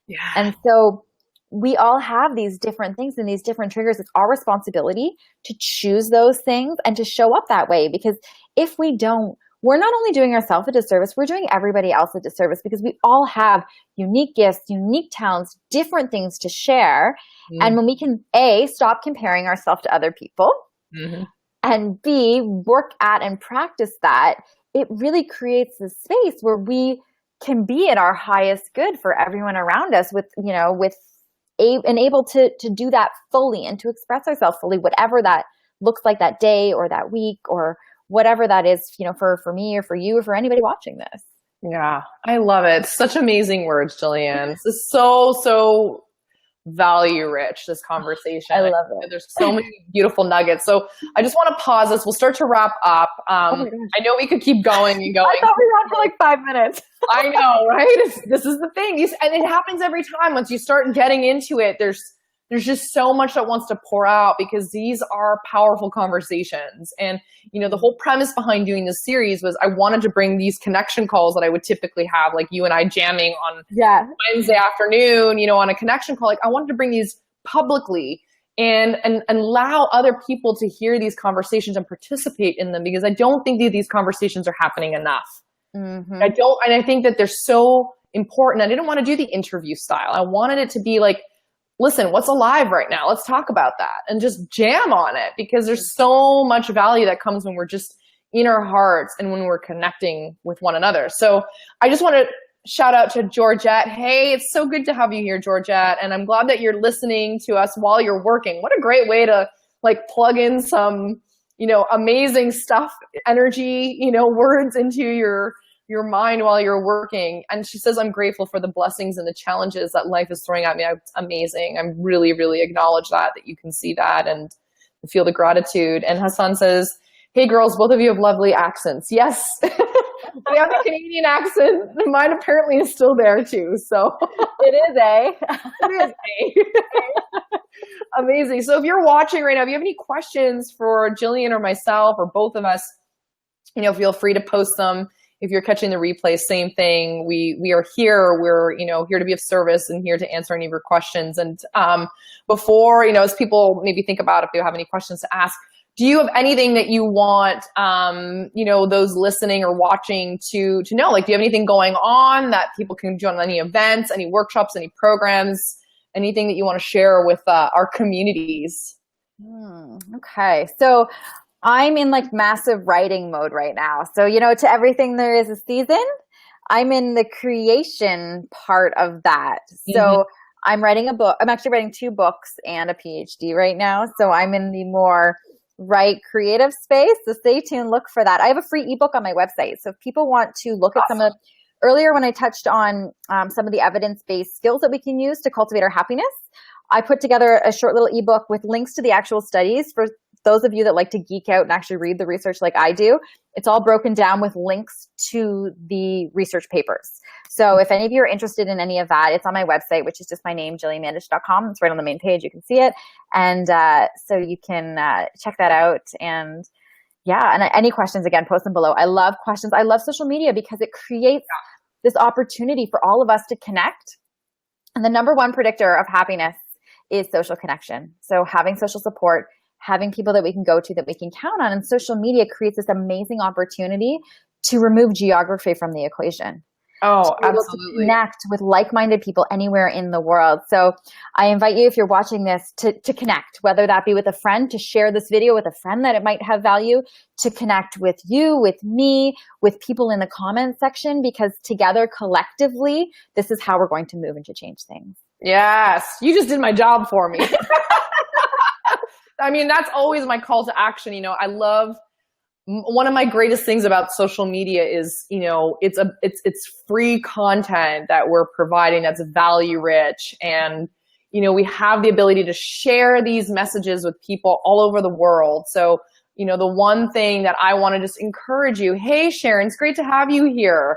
Yeah. And so we all have these different things and these different triggers. It's our responsibility to choose those things and to show up that way, because if we don't, we're not only doing ourselves a disservice, we're doing everybody else a disservice, because we all have unique gifts, unique talents, different things to share. And when we can A, stop comparing ourselves to other people, and B, work at and practice that, it really creates a space where we can be at our highest good for everyone around us and able to do that fully and to express ourselves fully, whatever that looks like that day or that week or whatever that is, for me or for you or for anybody watching this. Yeah, I love it. Such amazing words, Gillian. This is so value rich, this conversation. I love it. There's so many beautiful nuggets. So I just want to pause this. We'll start to wrap up. I know we could keep going and going. I thought we were on for like 5 minutes. I know, right? This is the thing. And it happens every time. Once you start getting into it, there's just so much that wants to pour out, because these are powerful conversations. And, the whole premise behind doing this series was I wanted to bring these connection calls that I would typically have, like you and I jamming on Wednesday afternoon, on a connection call. Like I wanted to bring these publicly and allow other people to hear these conversations and participate in them, because I don't think that these conversations are happening enough. And I think that they're so important. I didn't want to do the interview style. I wanted it to be like, listen, what's alive right now? Let's talk about that and just jam on it, because there's so much value that comes when we're just in our hearts and when we're connecting with one another. So I just want to shout out to Georgette. Hey, it's so good to have you here, Georgette. And I'm glad that you're listening to us while you're working. What a great way to like plug in some, amazing stuff, energy, words into your mind while you're working. And she says, I'm grateful for the blessings and the challenges that life is throwing at me. It's amazing. I'm really, really acknowledge that you can see that and feel the gratitude. And Hassan says, hey girls, both of you have lovely accents. Yes. We have a Canadian accent. Mine apparently is still there too. So it is It is Amazing. So if you're watching right now, if you have any questions for Gillian or myself or both of us, feel free to post them. If you're catching the replay, same thing. We are here. We're, here to be of service and here to answer any of your questions. And before, as people maybe think about if they have any questions to ask, do you have anything that you want, those listening or watching to know? Like, do you have anything going on that people can join, any events, any workshops, any programs, anything that you want to share with our communities? Okay. So I'm in like massive writing mode right now. So, to everything there is a season. I'm in the creation part of that. So I'm writing a book. I'm actually writing 2 books and a PhD right now. So I'm in the more creative space. So stay tuned, look for that. I have a free ebook on my website. So if people want to look at some of earlier when I touched on some of the evidence-based skills that we can use to cultivate our happiness, I put together a short little ebook with links to the actual studies for those of you that like to geek out and actually read the research like I do. It's all broken down with links to the research papers. So if any of you are interested in any of that, it's on my website, which is just my name, gillianmandich.com. It's right on the main page. You can see it. And so you can check that out. And any questions, again, post them below. I love questions. I love social media because it creates this opportunity for all of us to connect. And the number one predictor of happiness is social connection. So having social support, having people that we can go to, that we can count on. And social media creates this amazing opportunity to remove geography from the equation. Oh, to absolutely. Connect with like-minded people anywhere in the world. So I invite you, if you're watching this, to connect, whether that be with a friend, to share this video with a friend that it might have value, to connect with you, with me, with people in the comments section, because together, collectively, this is how we're going to move and to change things. Yes. You just did my job for me. I mean, that's always my call to action. I love, one of my greatest things about social media is, it's free content that we're providing that's value rich. And, we have the ability to share these messages with people all over the world. So, the one thing that I want to just encourage you, hey, Sharon, it's great to have you here.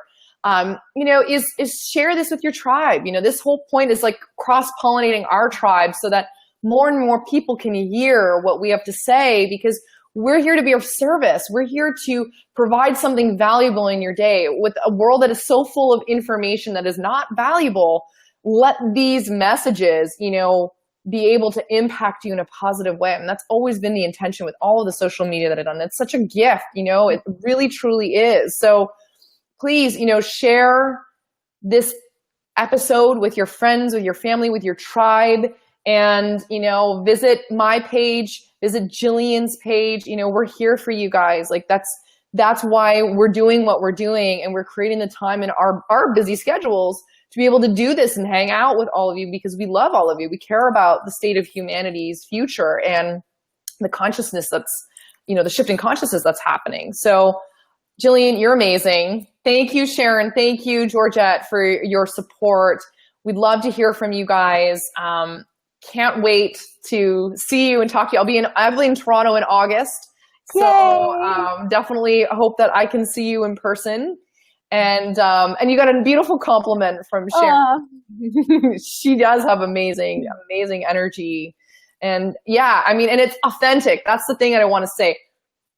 Is share this with your tribe. This whole point is like cross-pollinating our tribe so that more and more people can hear what we have to say, because we're here to be of service. We're here to provide something valuable in your day. With a world that is so full of information that is not valuable, let these messages, be able to impact you in a positive way. And that's always been the intention with all of the social media that I've done. It's such a gift, it really, truly is. So please, share this episode with your friends, with your family, with your tribe. And, visit my page, visit Gillian's page. We're here for you guys. Like that's why we're doing what we're doing, and we're creating the time in our busy schedules to be able to do this and hang out with all of you, because we love all of you. We care about the state of humanity's future and the consciousness that's, the shifting consciousness that's happening. So Gillian, you're amazing. Thank you, Sharon. Thank you, Georgette, for your support. We'd love to hear from you guys. Can't wait to see you and talk to you. I'll be in Toronto in August. So definitely hope that I can see you in person. And you got a beautiful compliment from Sharon. She does have amazing energy. And and it's authentic. That's the thing that I want to say.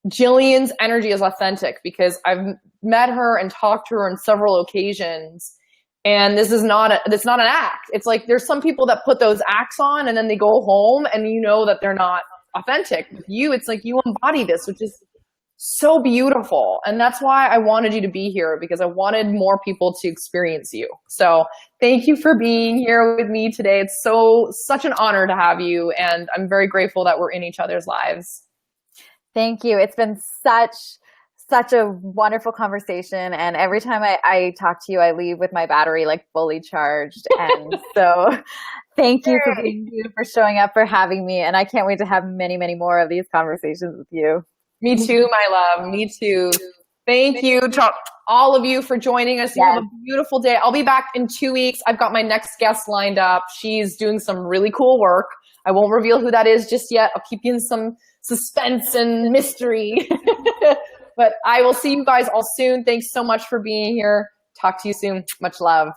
Gillian's energy is authentic, because I've met her and talked to her on several occasions. And it's not an act. It's like there's some people that put those acts on and then they go home and that they're not authentic. With you, it's like you embody this, which is so beautiful. And that's why I wanted you to be here, because I wanted more people to experience you. So thank you for being here with me today. It's such an honor to have you. And I'm very grateful that we're in each other's lives. Thank you. It's been such such a wonderful conversation. And every time I talk to you, I leave with my battery like fully charged. And so thank you for being you, for showing up, for having me. And I can't wait to have many, many more of these conversations with you. Me too, my love. Me too. Thank you to all of you for joining us. You have a beautiful day. I'll be back in 2 weeks. I've got my next guest lined up. She's doing some really cool work. I won't reveal who that is just yet. I'll keep you in some suspense and mystery. But I will see you guys all soon. Thanks so much for being here. Talk to you soon. Much love.